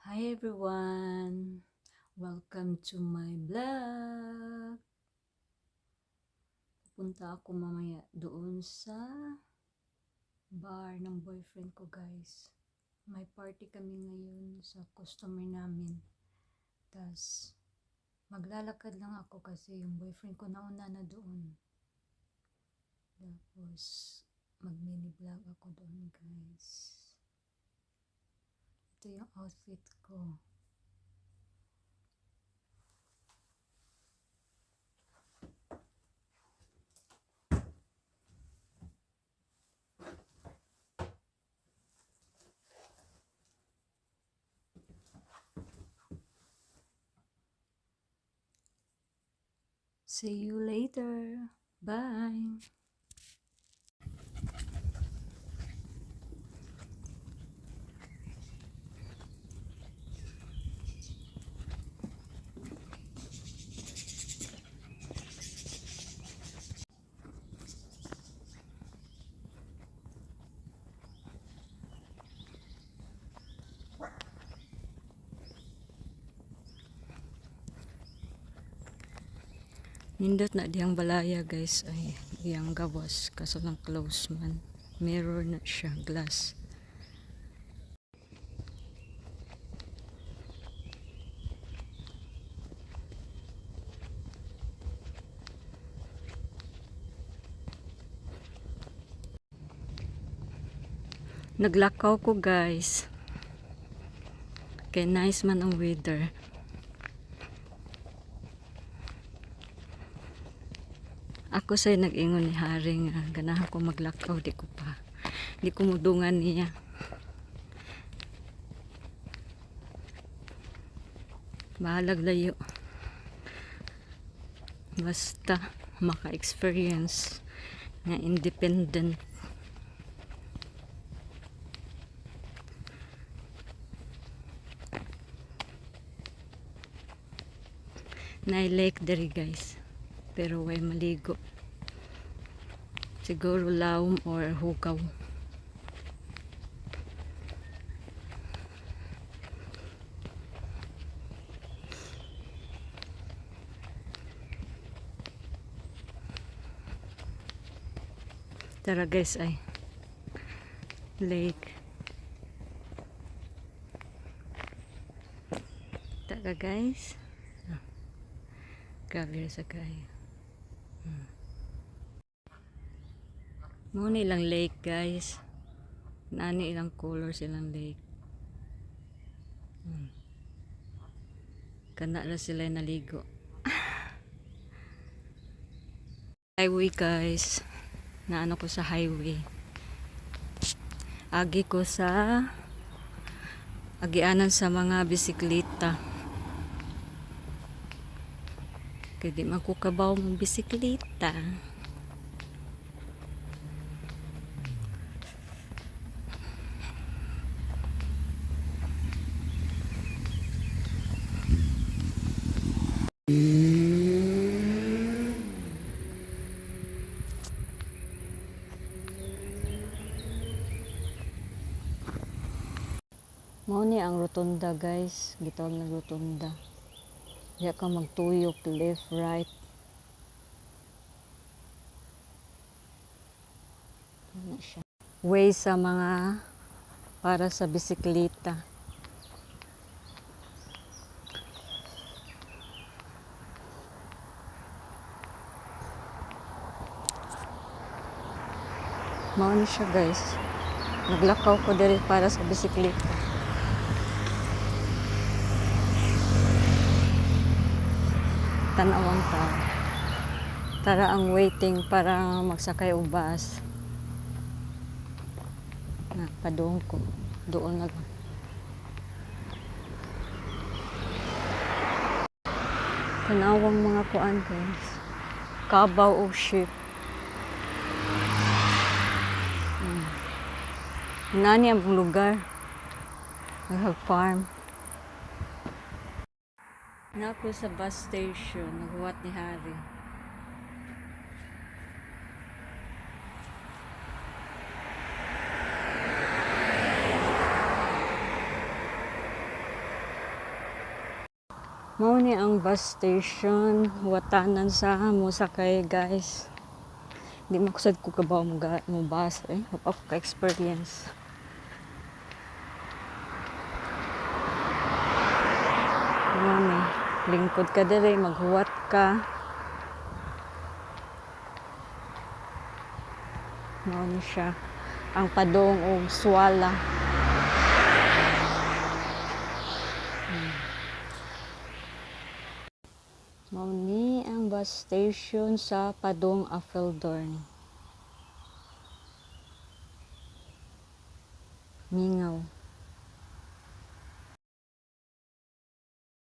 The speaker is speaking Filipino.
Hi everyone! Welcome to my vlog! Pupunta ako mamaya doon sa bar ng boyfriend ko, guys. May party kami ngayon sa customer namin. Tas maglalakad lang ako kasi yung boyfriend ko nauna na doon. Tapos mag mini vlog ako doon, guys. Ito yung outfit ko. See you later. Bye. Nindot na diyang balaya, guys, ay diyang gawas kaso lang close man. Mirror na siya, glass. Naglakaw ko, guys. Kay nice man ang weather. Ako sa'y nag-ingon ni Haring, ganahan ko maglakaw, di ko pa. Di ko mudungan niya. Bahalag layo. Basta maka-experience na independent. Na-lake diri, guys. Pero way maligo. Siguro lawom or hugaw. Tara, guys, ay lake. Tara, guys. Grabe sa kaya. Muna ilang lake, guys. Nani ilang color silang lake. Kana na sila naligo. Highway, guys. Naano ko sa highway. Agi ko sa agianan sa mga bisikleta. Kaya di man ko kabaw ng bisikleta. Mao ni ang rotunda, guys. Gitawag na rotunda. Diya ka magtuyok left, right. Ano siya? Way sa mga para sa bisikleta. Mao ni siya, guys. Naglakaw ko diri para sa bisikleta. Tanawang tao. Tara ang waiting para magsakay og bus. Padung ko. Doon nag. Tanawang mga kuan, guys. Kabaw o ship. Nani ang lugar. Nag-farm. Nako sa bus station, naghuwat ni Hari. Mao ni ang bus station, watanan sa Musakay guys. Di makusad ko kabaw mo bus eh, wapa ko ka-experience. Mao ni, lingkod ka dire, maghuwat ka. Mao ni siya, ang padong og Swala. Mao ni ang bus station sa Padong Apeldoorn. Mingaw.